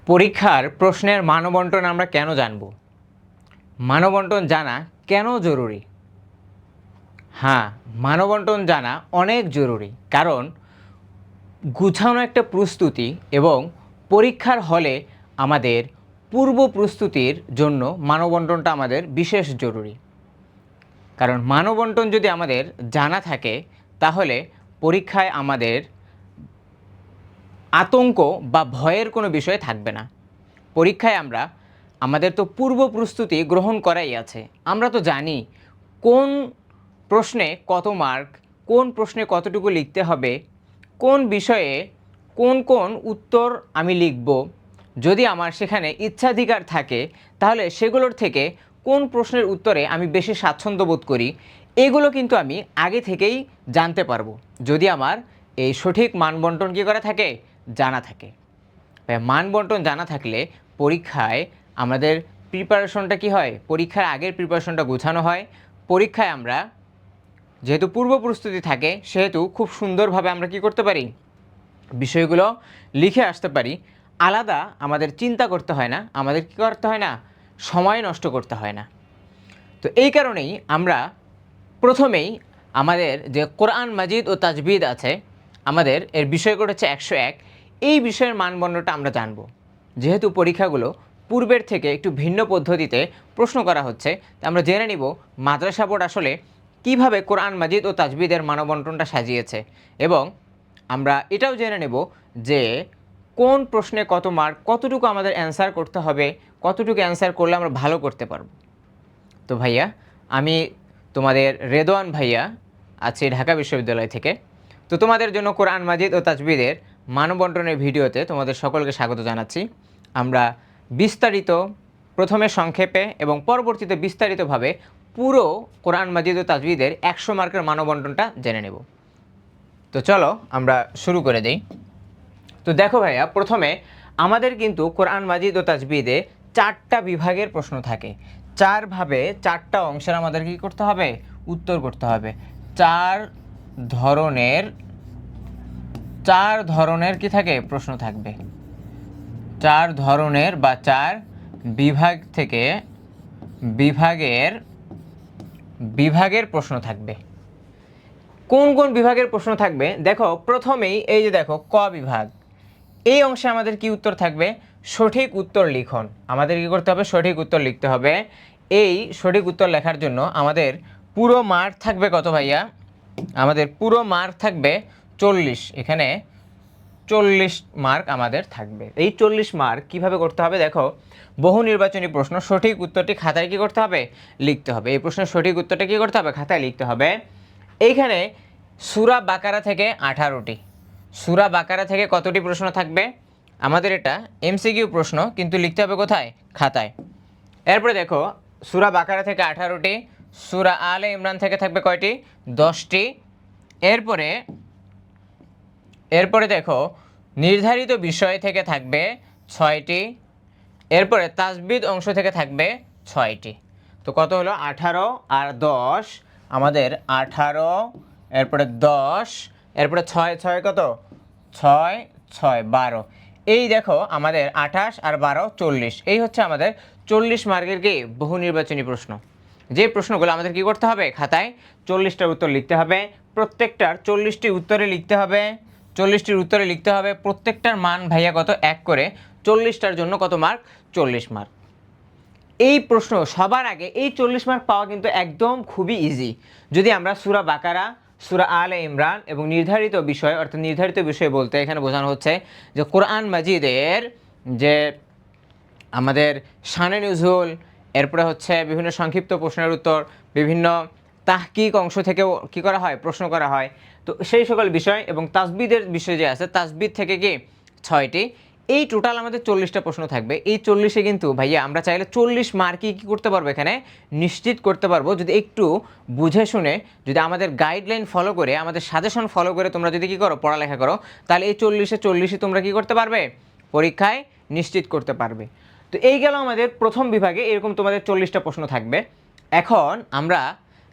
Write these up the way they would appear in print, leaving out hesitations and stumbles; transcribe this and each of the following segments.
পরীক্ষার প্রশ্নের মানবণ্টন আমরা কেন জানব? মানবণ্টন জানা কেন জরুরি? হ্যাঁ, মানবণ্টন জানা অনেক জরুরি, কারণ গুছানো একটা প্রস্তুতি এবং পরীক্ষার হলে আমাদের পূর্ব প্রস্তুতির জন্য মানবণ্টনটা আমাদের বিশেষ জরুরি। কারণ মানবণ্টন যদি আমাদের জানা থাকে তাহলে পরীক্ষায় আমাদের আতঙ্ক বা ভয়ের কোনো বিষয় থাকবে না। পরীক্ষায় আমাদের তো পূর্ব প্রস্তুতি গ্রহণ করাই আছে। আমরা তো জানি কোন প্রশ্নে কত মার্ক, কোন প্রশ্নে কতটুকু লিখতে হবে, কোন বিষয়ে কোন কোন উত্তর আমি লিখব। যদি আমার সেখানে ইচ্ছাধিকার থাকে তাহলে সেগুলোর থেকে কোন প্রশ্নের উত্তরে আমি বেশি স্বাচ্ছন্দ্য বোধ করি, এগুলো কিন্তু আমি আগে থেকেই জানতে পারবো যদি আমার এই সঠিক মানবণ্টন কী করা থাকে, জানা থাকে। মানবণ্টন জানা থাকলে পরীক্ষায় আমাদের প্রিপারেশনটা কি হয়, পরীক্ষার আগের প্রিপারেশনটা গোছানো হয়। পরীক্ষায় আমরা যেহেতু পূর্ব প্রস্তুতি থাকে সেহেতু খুব সুন্দরভাবে আমরা কি করতে পারি, বিষয়গুলো লিখে আসতে পারি। আলাদা আমাদের চিন্তা করতে হয় না, আমাদের কী করতে হয় না, সময় নষ্ট করতে হয় না। তো এই কারণেই আমরা প্রথমেই আমাদের যে কোরআন মাজিদ ও তাজবিদ আছে, আমাদের এর বিষয়গুলো হচ্ছে 101। এই বিষয়ের মানদণ্ডটা আমরা জানব। যেহেতু পরীক্ষাগুলো পূর্বের থেকে একটু ভিন্ন পদ্ধতিতে প্রশ্ন করা হচ্ছে, আমরা জেনে নিব মাদ্রাসা বোর্ড আসলে কিভাবে কোরআন মাজিদ ও তাজবিদের মানবণ্টনটা সাজিয়েছে, এবং আমরা এটাও জেনে নেব যে কোন প্রশ্নে কত মার্ক, কতটুকু আমাদের অ্যান্সার করতে হবে, কতটুকু অ্যান্সার করলে আমরা ভালো করতে পারবো। তো ভাইয়া, আমি তোমাদের রেদওয়ান ভাইয়া আছি ঢাকা বিশ্ববিদ্যালয় থেকে। তো তোমাদের জন্য কোরআন মাজিদ ও তাজবিদের মানবণ্টনের ভিডিওতে তোমাদের সকলকে স্বাগত জানাচ্ছি। আমরা বিস্তারিত, প্রথমে সংক্ষেপে এবং পরবর্তীতে বিস্তারিতভাবে পুরো কোরআন মাজিদ ও তাজবিদের 100 মার্কের মানবণ্টনটা জেনে নেব। তো চলো আমরা শুরু করে দিই। তো দেখো ভাইয়া, প্রথমে আমাদের কিন্তু কোরআন মাজিদ ও তাজবিদে 4টা বিভাগের প্রশ্ন থাকে। 4ভাবে 4টা অংশের আমাদের কি করতে হবে, উত্তর করতে হবে। 4 ধরনের কি থাকে, প্রশ্ন থাকবে। 4 ধরনের বা 4 বিভাগ থেকে বিভাগের প্রশ্ন থাকবে। কোন কোন বিভাগের প্রশ্ন থাকবে দেখো, প্রথমেই এই যে দেখো ক বিভাগ, এই অংশে আমাদের কি উত্তর থাকবে, সঠিক উত্তর লিখন। আমাদের কি করতে হবে, সঠিক উত্তর লিখতে হবে। এই সঠিক উত্তর লেখার জন্য আমাদের পুরো মার্ক থাকবে কত ভাইয়া, আমাদের পুরো মার্ক থাকবে 40। এখানে 40 মার্ক আমাদের থাকবে। এই 40 মার্ক কিভাবে করতে হবে দেখো, বহু নির্বাচনী প্রশ্ন, সঠিক উত্তরটি খাতায় কি করতে হবে, লিখতে হবে। এই প্রশ্নের সঠিক উত্তরটা কি করতে হবে, খাতায় লিখতে হবে। এইখানে সূরা বাকারা থেকে 18টি, সূরা বাকারা থেকে কতটি প্রশ্ন থাকবে, আমাদের এটা এমসিকিউ প্রশ্ন, কিন্তু লিখতে হবে কোথায়, খাতায়। এরপরে দেখো সূরা বাকারা থেকে 18টি, সূরা আলে ইমরান থেকে থাকবে কয়টি, 10টি। এরপরে দেখো নির্ধারিত বিষয় থেকে থাকবে 6টি। এরপরে তাজবিদ অংশ থেকে থাকবে 6টি। তো কত হলো, 18 আর 10, আমাদের 18, এরপরে 10, এরপরে 6 6 কত, 6 6 12। এই দেখো আমাদের 28 আর 12 40। এই হচ্ছে আমাদের 40 মার্কের কি বহু নির্বাচনী প্রশ্ন। যে প্রশ্নগুলো আমাদের কি করতে হবে, খাতায় 40টার উত্তর লিখতে হবে। প্রত্যেকটার 40টি উত্তরে লিখতে হবে, 40টির উত্তরে লিখতে হবে। প্রত্যেকটার মান ভাইয়া কত, 1 করে। 40টার জন্য কত মার্ক, 40 মার্ক। এই প্রশ্ন সবার আগে এই 40 মার্ক পাওয়া কিন্তু একদম খুবই ইজি। যদি আমরা সূরা বাকারা, সূরা আলে ইমরান এবং নির্ধারিত বিষয়, অর্থাৎ নির্ধারিত বিষয় বলতে এখানে বোঝানো হচ্ছে যে কোরআন মাজিদের যে আমাদের শানে নুজুল, এরপরে হচ্ছে বিভিন্ন সংক্ষিপ্ত প্রশ্নের উত্তর, বিভিন্ন তাহকিক অংশ থেকেও কী করা হয়, প্রশ্ন করা হয়। তো সেই সকল বিষয় এবং তাজবিদের বিষয় যে আছে, তাজবিদ থেকে কি 6টি। এই টোটাল আমাদের 40টা প্রশ্ন থাকবে। এই 40-এ কিন্তু ভাইয়া আমরা চাইলে 40 মার্কই কী করতে পারবো, এখানে নিশ্চিত করতে পারবো, যদি একটু বুঝে শুনে, যদি আমাদের গাইডলাইন ফলো করে, আমাদের সাজেশন ফলো করে তোমরা যদি কী করো, পড়ালেখা করো, তাহলে এই 40-এ 40ই তোমরা কী করতে পারবে, পরীক্ষায় নিশ্চিত করতে পারবে। তো এই গেল আমাদের প্রথম বিভাগে, এরকম তোমাদের 40টা প্রশ্ন থাকবে। এখন আমরা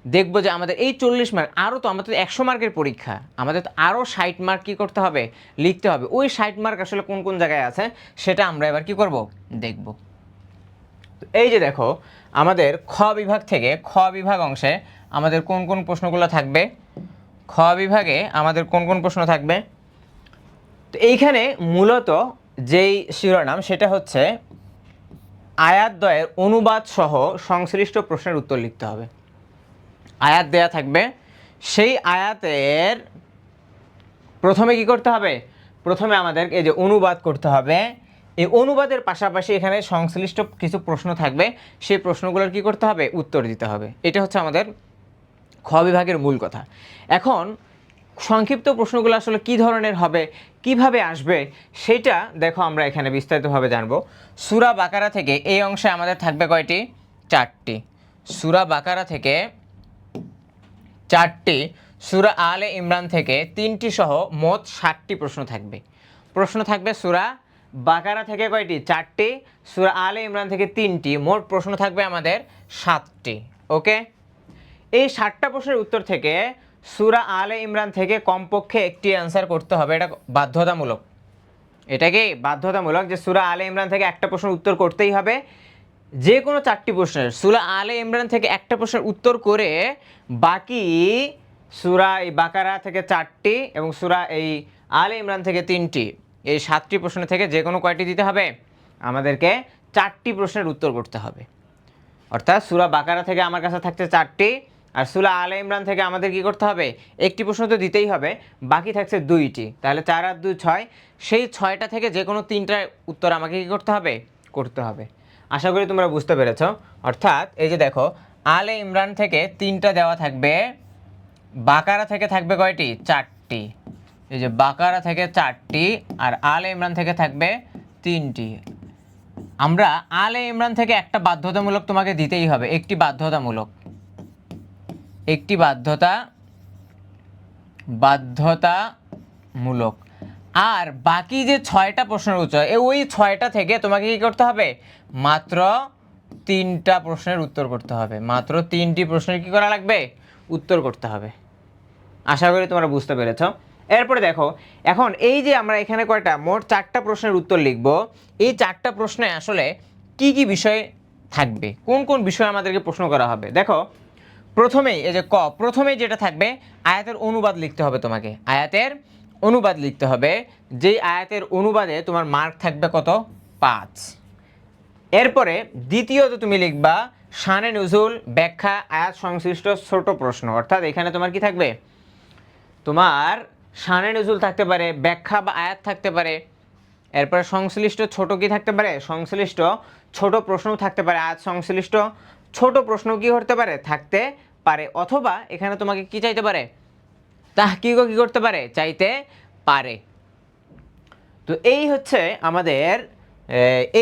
দেখবো যে আমাদের এই 40 মার্ক, আরও তো আমাদের 100 মার্কের পরীক্ষা, আমাদের তো আরও 60 মার্ক কী করতে হবে, লিখতে হবে। ওই 60 মার্ক আসলে কোন কোন জায়গায় আছে সেটা আমরা এবার কি করব, দেখব। তো এই যে দেখো আমাদের খ বিভাগ থেকে, খ বিভাগ অংশে আমাদের কোন কোন প্রশ্নগুলো থাকবে, খ বিভাগে আমাদের কোন কোন প্রশ্ন থাকবে। তো এইখানে মূলত যেই শিরোনাম সেটা হচ্ছে আয়াতদ্বয়ের অনুবাদ সহ সংশ্লিষ্ট প্রশ্নের উত্তর লিখতে হবে। আয়াত দেয়া থাকবে, সেই আয়াতের প্রথমে কি করতে হবে, প্রথমে আমাদের এই যে অনুবাদ করতে হবে। এই অনুবাদের পাশাপাশি এখানে সংশ্লিষ্ট কিছু প্রশ্ন থাকবে, সেই প্রশ্নগুলোর কি করতে হবে, উত্তর দিতে হবে। এটা হচ্ছে আমাদের খ বিভাগের মূল কথা। এখন সংক্ষিপ্ত প্রশ্নগুলো আসলে কী ধরনের হবে, কিভাবে আসবে, সেটা দেখো আমরা এখানে বিস্তারিতভাবে জানবো। সূরা বাকারা থেকে এই অংশে আমাদের থাকবে কয়টি, 4টি। সূরা বাকারা থেকে 4টি, সূরা আলে ইমরান থেকে 3টি সহ মোট 60টি প্রশ্ন থাকবে। প্রশ্ন থাকবে সূরা বাকারা থেকে কয়টি, 4টি, সূরা আলে ইমরান থেকে 3টি, মোট প্রশ্ন থাকবে আমাদের 7টি। ওকে, এই 60টা প্রশ্নের উত্তর থেকে সূরা আলে ইমরান থেকে কমপক্ষে একটি অ্যান্সার করতে হবে, এটা বাধ্যতামূলক। এটা কি বাধ্যতামূলক যে সূরা আলে ইমরান থেকে একটা প্রশ্নের উত্তর করতেই হবে। যে কোনো 4টি প্রশ্নের, সূরা আলে ইমরান থেকে একটা প্রশ্নের উত্তর করে বাকি সূরা এই বাকারা থেকে 4টি এবং সূরা এই আলে ইমরান থেকে 3টি, এই 7টি প্রশ্ন থেকে যে কোনো কয়টি দিতে হবে, আমাদেরকে 4টি প্রশ্নের উত্তর করতে হবে। অর্থাৎ সূরা বাকারা থেকে আমার কাছে থাকছে 4টি, আর সূরা আলে ইমরান থেকে আমাদের কি করতে হবে, একটি প্রশ্ন তো দিতেই হবে, বাকি থাকছে 2টি, তাহলে 4 আর 2 6, সেই 6টা থেকে যে কোনো 3টার উত্তর আমাকে কি করতে হবে, করতে হবে। আশা করি তোমরা বুঝতে পেরেছ। অর্থাৎ এই যে দেখো আলে ইমরান থেকে 3টা দেওয়া থাকবে, বাকারা থেকে থাকবে কয়টি, 4টি। এই যে বাকারা থেকে 4টি আর আলে ইমরান থেকে থাকবে 3টি। আমরা আলে ইমরান থেকে একটা বাধ্যতামূলক তোমাকে দিতেই হবে, একটি বাধ্যতামূলক, একটি বাধ্যতামূলক। আর বাকি যে 6টা প্রশ্নের উত্তর, ওই 6টা থেকে তোমাকে কি করতে হবে, মাত্র 3টা প্রশ্নের উত্তর করতে হবে, মাত্র 3টি প্রশ্নের কি করা লাগবে, উত্তর করতে হবে। আশা করি তোমরা বুঝতে পেরেছ। এরপরে দেখো এখন এই যে আমরা এখানে কয়টা, মোট 4টা প্রশ্নের উত্তর লিখব। এই 4টা প্রশ্নে আসলে কি কি বিষয় থাকবে, কোন কোন বিষয় আমাদেরকে প্রশ্ন করা হবে। দেখো প্রথমেই এই যে ক, প্রথমেই যেটা থাকবে আয়াতের অনুবাদ লিখতে হবে, তোমাকে আয়াতের অনুবাদ লিখতে হবে। যেই আয়াতের অনুবাদে তোমার মার্ক থাকবে কত, 5। এরপরে দ্বিতীয়ত তুমি লিখবা শানে নুজুল, ব্যাখ্যা, আয়াত সংশ্লিষ্ট ছোট প্রশ্ন। অর্থাৎ এখানে তোমার কি থাকবে, তোমার শানে নুজুল থাকতে পারে, ব্যাখ্যা বা আয়াত থাকতে পারে, এরপরে সংশ্লিষ্ট ছোট কি থাকতে পারে, সংশ্লিষ্ট ছোট প্রশ্নও থাকতে পারে, আয়াত সংশ্লিষ্ট ছোট প্রশ্ন কি করতে পারে, থাকতে পারে। অথবা এখানে তোমাকে কি চাইতে পারে, তাহকিকও কি করতে পারে, চাইতে পারে। তো এই হচ্ছে আমাদের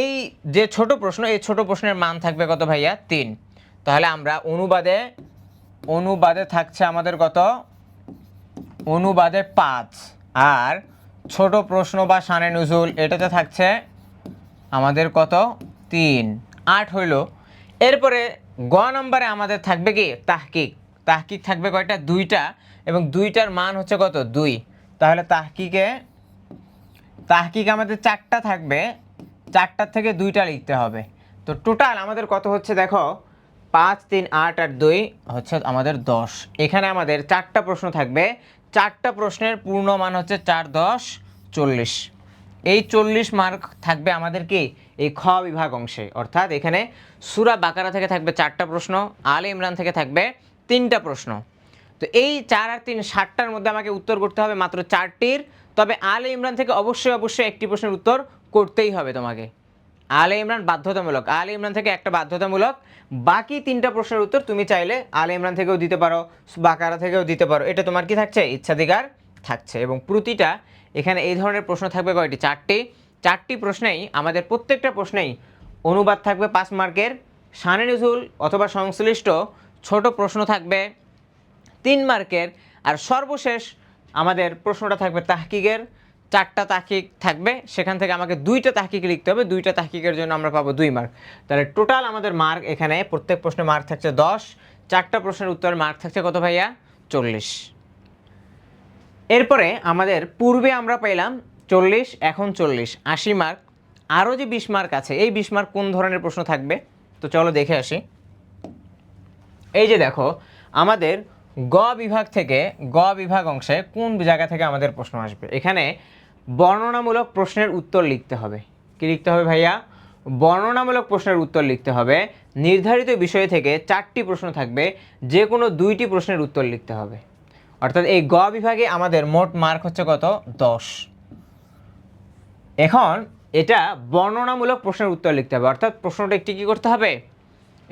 এই যে ছোট প্রশ্ন, এই ছোট প্রশ্নের মান থাকবে কত ভাইয়া, 3। তাহলে আমরা অনুবাদে থাকছে আমাদের কত, অনুবাদে 5, আর ছোট প্রশ্ন বা শানে নুজুল এটাতে থাকছে আমাদের কত, 3, 8 হইল। এরপরে গ নম্বরে আমাদের থাকবে কি, তাহকিক। তাহকিক থাকবে কয়টা, 2টা, এবং 2টার মান হচ্ছে কত, 2। তাহলে তাহকিক আমাদের 4টা থাকবে, 4টার থেকে 2টা লিখতে হবে। তো টোটাল আমাদের কত হচ্ছে দেখো, 5, 3, 8 আর 2 হচ্ছে আমাদের 10। এখানে আমাদের 4টা প্রশ্ন থাকবে, 4টা প্রশ্নের পূর্ণ মান হচ্ছে 4, 10, 40। এই 40 মার্ক থাকবে আমাদের কি, এই খ বিভাগ অংশে। অর্থাৎ এখানে সূরা বাকারা থেকে থাকবে 4টা প্রশ্ন, আলে ইমরান থেকে থাকবে 3টা প্রশ্ন। তো এই 4 আর 3 60টার মধ্যে আমাকে উত্তর করতে হবে মাত্র 4টির। তবে আলে ইমরান থেকে অবশ্যই একটি প্রশ্নের উত্তর করতেই হবে তোমাকে। আলে ইমরান বাধ্যতামূলক, আলে ইমরান থেকে একটা বাধ্যতামূলক, বাকি 3টা প্রশ্নের উত্তর তুমি চাইলে আলে ইমরান থেকেও দিতে পারো, বাকারা থেকেও দিতে পারো, এটা তোমার কি থাকছে, ইচ্ছাধিকার থাকছে। এবং প্রতিটা এখানে এই ধরনের প্রশ্ন থাকবে কয়টি, 4টি প্রশ্নেই আমাদের প্রত্যেকটা প্রশ্নেই অনুবাদ থাকবে 5 মার্কের, শানে নুজুল অথবা সংশ্লিষ্ট ছোট প্রশ্ন থাকবে 3 মার্কের, আর সর্বশেষ আমাদের প্রশ্নটা থাকবে তাহকিকের। 4টা তাহকিক থাকবে, সেখান থেকে আমাকে 2টা তাহকিক লিখতে হবে, 2টা তাহকিকের জন্য আমরা পাবো 2 মার্ক। তাহলে টোটাল আমাদের মার্ক এখানে প্রত্যেক প্রশ্নে মার্ক থাকছে 10, 4টা প্রশ্নের উত্তর মার্ক থাকছে কত ভাইয়া? 40। এরপরে আমাদের পূর্বে আমরা পেলাম 40, এখন 40, 80 মার্ক। আরও যে 20 মার্ক আছে, এই 20 মার্ক কোন ধরনের প্রশ্ন থাকবে? তো চলো দেখে আসি। এই যে দেখো, আমাদের গ বিভাগ থেকে, গ বিভাগ অংশে কোন জায়গা থেকে আমাদের প্রশ্ন আসবে? এখানে বর্ণনামূলক প্রশ্নের উত্তর লিখতে হবে। কি লিখতে হবে ভাইয়া? বর্ণনামূলক প্রশ্নের উত্তর লিখতে হবে। নির্ধারিত বিষয় থেকে 4টি প্রশ্ন থাকবে, যে কোনো 2টি প্রশ্নের উত্তর লিখতে হবে। অর্থাৎ এই গ বিভাগে আমাদের মোট মার্ক হচ্ছে কত? 10। এখন এটা বর্ণনামূলক প্রশ্নের উত্তর লিখতে হবে, অর্থাৎ প্রশ্নটা একটু কী করতে হবে?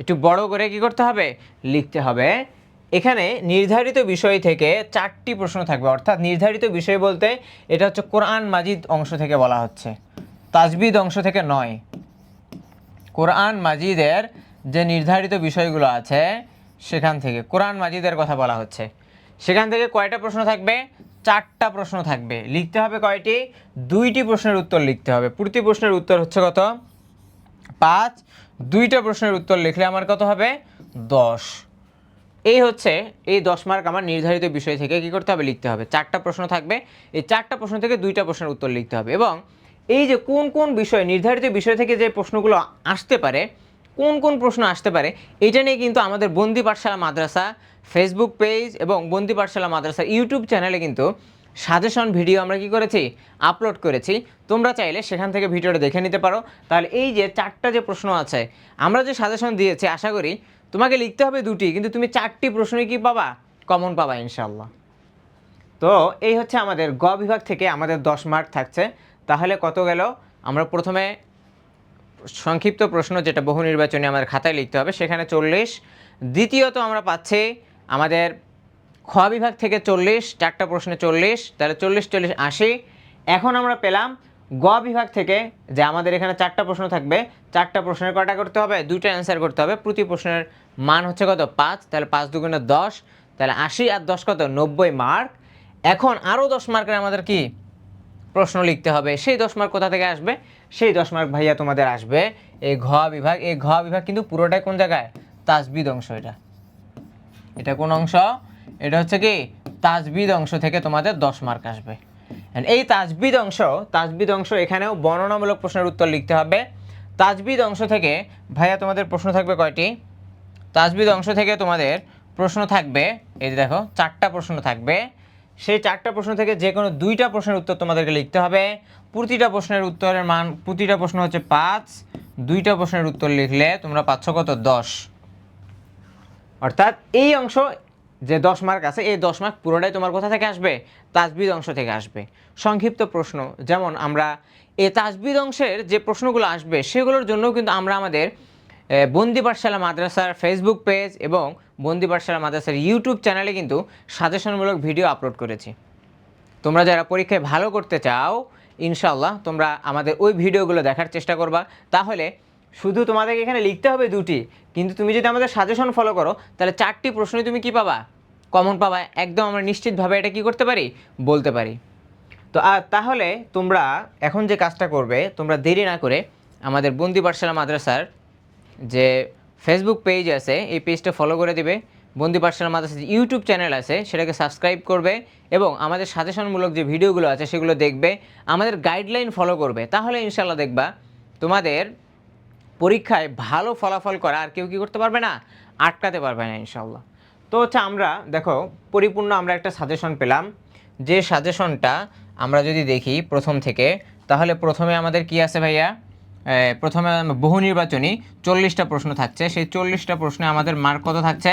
একটু বড় করে কি করতে হবে? লিখতে হবে। এখানে নির্ধারিত বিষয় থেকে 4টি প্রশ্ন থাকবে, অর্থাৎ নির্ধারিত বিষয় বলতে এটা হচ্ছে কোরআন মাজিদ অংশ থেকে বলা হচ্ছে, তাজবিদ অংশ থেকে নয়। কোরআন মাজিদের যে নির্ধারিত বিষয়গুলো আছে সেখান থেকে, কোরআন মাজিদের কথা বলা হচ্ছে, সেখান থেকে কয়টা প্রশ্ন থাকবে? 4টা প্রশ্ন থাকবে। লিখতে হবে কয়টি? 2টি প্রশ্নের উত্তর লিখতে হবে। প্রতি প্রশ্নের উত্তর হচ্ছে কত? 5। 2টা প্রশ্নের উত্তর লিখলে আমার কত হবে? 10। এই হচ্ছে এই 10 মার্ক আমার নির্ধারিত বিষয় থেকে কি করতে হবে? লিখতে হবে। 4টা প্রশ্ন থাকবে, এই 4টা প্রশ্ন থেকে 2টা প্রশ্নের উত্তর লিখতে হবে। এবং এই যে কোন কোন বিষয়, নির্ধারিত বিষয় থেকে যে প্রশ্নগুলো আসতে পারে, কোন কোন প্রশ্ন আসতে পারে, এটা নিয়ে কিন্তু আমাদের বন্দি পাঠশালা মাদ্রাসা ফেসবুক পেজ এবং বন্দি পাঠশালা মাদ্রাসা ইউটিউব চ্যানেলে কিন্তু সাজেশন ভিডিও আমরা কি করেছি? আপলোড করেছি। তোমরা চাইলে সেখান থেকে ভিডিওটা দেখে নিতে পারো। তাহলে এই যে 4টা যে প্রশ্ন আছে, আমরা যে সাজেশন দিয়েছি, আশা করি তোমাকে লিখতে হবে 2টি, কিন্তু তুমি 4টি প্রশ্নই কি পাবা? কমন পাবা ইনশাল্লাহ। তো এই হচ্ছে আমাদের গ বিভাগ থেকে আমাদের 10 মার্ক থাকছে। তাহলে কত গেল? আমরা প্রথমে সংক্ষিপ্ত প্রশ্ন, যেটা বহু নির্বাচনী আমাদের খাতায় লিখতে হবে, সেখানে 40। দ্বিতীয়ত আমরা পাচ্ছি আমাদের খ বিভাগ থেকে 40, 4টা প্রশ্নে 40, তাহলে 40, 40, 80। এখন আমরা পেলাম গ বিভাগ থেকে যে আমাদের এখানে 4টা প্রশ্ন থাকবে, 4টা প্রশ্নের কয়টা করতে হবে? 2টা অ্যান্সার করতে হবে। প্রতি প্রশ্নের মান হচ্ছে কত? 5। তাহলে 5 দুগুণে 10, তাহলে 80 আর 10 কত? 90 মার্ক। এখন আরও 10 মার্কের আমাদের কি প্রশ্ন লিখতে হবে। সেই 10 মার্ক কোথা থেকে আসবে? সেই 10 মার্ক ভাইয়া তোমাদের আসবে এই ঘ বিভাগ। এই ঘ বিভাগ কিন্তু পুরোটাই কোন জায়গায়? তাজবিদ অংশ। এটা কোন অংশ? এটা হচ্ছে কি তাজবিদ অংশ থেকে তোমাদের 10 মার্ক আসবে। এই তাজবিদ অংশ এখানেও বর্ণনামূলক প্রশ্নের উত্তর লিখতে হবে। তাজবিদ অংশ থেকে ভাইয়া তোমাদের প্রশ্ন থাকবে কয়টি? তাজবিদ অংশ থেকে তোমাদের প্রশ্ন থাকবে, এই যে দেখো 4টা প্রশ্ন থাকবে। সেই 4টা প্রশ্ন থেকে যে কোনো 2টা প্রশ্নের উত্তর তোমাদেরকে লিখতে হবে। প্রতিটা প্রশ্নের উত্তরের মান, প্রতিটা প্রশ্ন হচ্ছে 5। 2টা প্রশ্নের উত্তর লিখলে তোমরা পাচ্ছ কত? 10। অর্থাৎ এই অংশ যে 10 মার্ক আছে, এই 10 মার্ক পুরোটাই তোমার কোথা থেকে আসবে? তাজবিদ অংশ থেকে আসবে। সংক্ষিপ্ত প্রশ্ন, যেমন আমরা এই তাজবিদ অংশের যে প্রশ্নগুলো আসবে সেগুলোর জন্য কিন্তু আমরা আমাদের বন্দি পাঠশালা মাদ্রাসার ফেসবুক পেজ এবং বন্দি পাঠশালা মাদ্রাসার ইউটিউব চ্যানেলে কিন্তু সাজেশনমূলক ভিডিও আপলোড করেছি। তোমরা যারা পরীক্ষায় ভালো করতে চাও, ইনশাআল্লাহ তোমরা আমাদের ওই ভিডিওগুলো দেখার চেষ্টা করবা। তাহলে শুধু তোমাদেরকে এখানে লিখতে হবে 2টি, কিন্তু তুমি যদি আমাদের সাজেশন ফলো করো তাহলে 4টি প্রশ্নই তুমি কি পাবা? কমন পাবা। একদম আমরা নিশ্চিতভাবে এটা কি করতে পারি? বলতে পারি। তো তাহলে তোমরা এখন যে কাজটা করবে, তোমরা দেরি না করে আমাদের বন্দি পাঠশালা মাদ্রাসার যে ফেসবুক পেজ আছে, এই পেজটা ফলো করে দিবে। বন্দি পাঠশালা মাদ্রাসার যে ইউটিউব চ্যানেল আছে সেটাকে সাবস্ক্রাইব করবে এবং আমাদের সাজেশনমূলক যে ভিডিওগুলো আছে সেগুলো দেখবে, আমাদের গাইডলাইন ফলো করবে। তাহলে ইনশাল্লাহ দেখবা তোমাদের পরীক্ষায় ভালো ফলাফল করা আর কেউ কী করতে পারবে না? আটকাতে পারবে না ইনশাল্লাহ। তো হচ্ছে আমরা দেখো পরিপূর্ণ আমরা একটা সাজেশন পেলাম। যে সাজেশনটা আমরা যদি দেখি প্রথম থেকে, তাহলে প্রথমে আমাদের কি আছে ভাইয়া? প্রথমে বহু নির্বাচনী 40টা প্রশ্ন থাকছে। সেই 40টা প্রশ্নে আমাদের মার্ক কত থাকছে?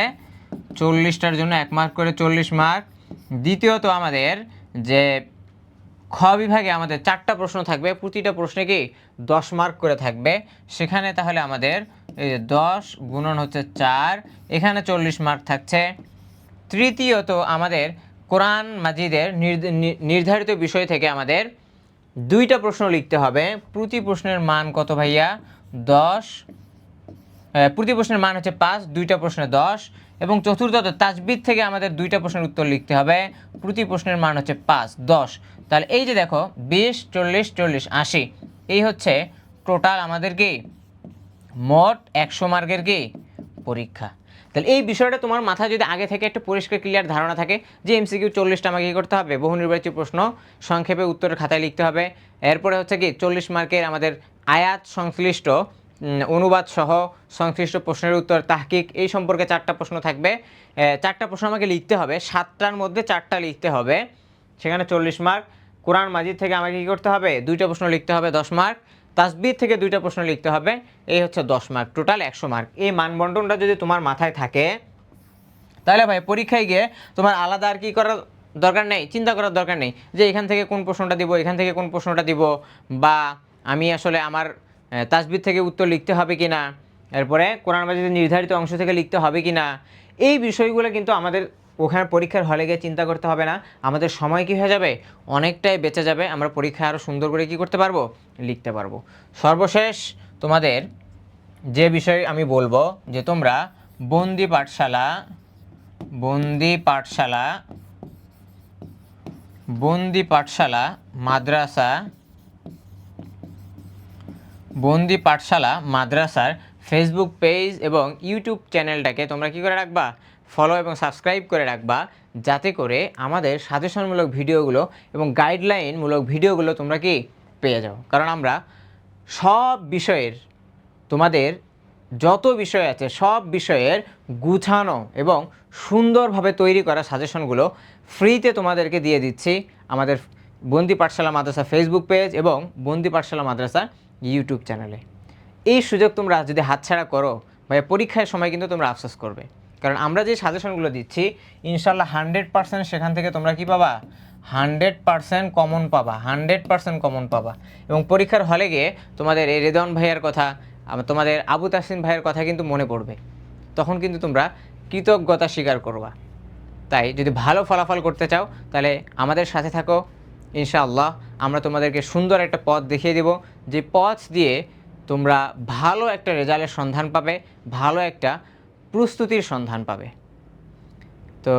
40টার জন্য 1 মার্ক করে 40 মার্ক। দ্বিতীয়ত আমাদের যে খ বিভাগে আমাদের 4টা প্রশ্ন থাকবে, প্রতিটা প্রশ্নে কি 10 মার্ক করে থাকবে। সেখানে তাহলে আমাদের এই 10 গুণন হচ্ছে 4, এখানে 40 মার্ক থাকছে। তৃতীয়ত আমাদের কোরআন মাজিদের নির্ধারিত বিষয় থেকে আমাদের 2টা প্রশ্ন লিখতে হবে। প্রতি প্রশ্নের মান কত ভাইয়া? 10। প্রতি প্রশ্নের মান হচ্ছে 5, 2টা প্রশ্নে 10। এবং চতুর্থত তাজবিদ থেকে আমাদের 2টা প্রশ্নের উত্তর লিখতে হবে। প্রতি প্রশ্নের মান হচ্ছে 5, 10। তাহলে এই যে দেখো 20, 40, 40, 80, এই হচ্ছে টোটাল আমাদের কি মোট 100 মার্কের কি পরীক্ষা। তাহলে এই বিষয়টা তোমার মাথায় যদি আগে থেকে একটা পরিষ্কার ক্লিয়ার ধারণা থাকে যে এমসিকিউ 40টা আমাকে কী করতে হবে, বহু নির্বাচিত প্রশ্ন সংক্ষেপে উত্তরের খাতায় লিখতে হবে। এরপরে হচ্ছে কি 40 মার্কের আমাদের আয়াত সংশ্লিষ্ট অনুবাদ সহ সংশ্লিষ্ট প্রশ্নের উত্তর তাহকিক এই সম্পর্কে 4টা প্রশ্ন থাকবে। 4টা প্রশ্ন আমাকে লিখতে হবে, 7টার মধ্যে 4টা লিখতে হবে, সেখানে 40 মার্ক। কোরআন মাজিদ থেকে আমাকে কী করতে হবে, 2টা প্রশ্ন লিখতে হবে 10 মার্ক। তাসবিহ থেকে 2টা প্রশ্ন লিখতে হবে, এই হচ্ছে 10 মার্ক, টোটাল 100 মার্ক। এই মানবন্টনটা যদি তোমার মাথায় থাকে তাহলে ভাই পরীক্ষায় গিয়ে তোমার আলাদা আর কি করার দরকার নেই, চিন্তা করার দরকার নেই যে এখান থেকে কোন প্রশ্নটা দিব, এখান থেকে কোন প্রশ্নটা দিব, বা আমি আসলে আমার তাসবিহ থেকে উত্তর লিখতে হবে কি না, এরপরে কোরআন মাজিদের নির্ধারিত অংশ থেকে লিখতে হবে কি না। এই বিষয়গুলো কিন্তু আমাদের ওখানে পরীক্ষার হলে গিয়ে চিন্তা করতে হবে না। আমাদের সময় কী হয়ে যাবে, অনেকটাই বেঁচে যাবে। আমরা পরীক্ষায় আরও সুন্দর করে কী করতে পারবো, লিখতে পারবো। সর্বশেষ তোমাদের যে বিষয় আমি বলবো যে তোমরা বন্দি পাঠশালা মাদ্রাসার ফেসবুক পেজ এবং ইউটিউব চ্যানেলটাকে তোমরা কী করে রাখবা, ফলো এবং সাবস্ক্রাইব করে রাখবা, যাতে করে আমাদের সাজেশনমূলক ভিডিওগুলো এবং গাইডলাইনমূলক ভিডিওগুলো তোমরা কি পেয়ে যাও। কারণ আমরা সব বিষয়ের, তোমাদের যত বিষয় আছে সব বিষয়ের গুছানো এবং সুন্দরভাবে তৈরি করা সাজেশনগুলো ফ্রিতে তোমাদেরকে দিয়ে দিচ্ছি আমাদের বন্দি পাঠশালা মাদ্রাসা ফেসবুক পেজ এবং বন্দি পাঠশালা মাদ্রাসা ইউটিউব চ্যানেলে। এই সুযোগ তোমরা যদি হাতছাড়া করো ভাই, পরীক্ষার সময় কিন্তু তোমরা আফসোস করবে। কারণ আমরা যে সাজেশনগুলো দিচ্ছি ইনশাল্লাহ 100% সেখান থেকে তোমরা কি পাবা, 100% কমন পাবা, 100% কমন পাবা। এবং পরীক্ষার হলে গিয়ে তোমাদের এই রেদওয়ান ভাইয়ের কথা, তোমাদের আবু তাসিম ভাইয়ের কথা কিন্তু মনে পড়বে, তখন কিন্তু তোমরা কৃতজ্ঞতা স্বীকার করবা। তাই যদি ভালো ফলাফল করতে চাও তাহলে আমাদের সাথে থাকো, ইনশাআল্লাহ আমরা তোমাদেরকে সুন্দর একটা পথ দেখিয়ে দেব, যে পথ দিয়ে তোমরা ভালো একটা রেজাল্টের সন্ধান পাবে, ভালো একটা প্রস্তুতির সন্ধান পাবে। তো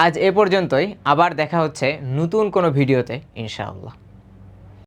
আজ এ পর্যন্তই, আবার দেখা হচ্ছে নতুন কোনো ভিডিওতে ইনশাআল্লাহ।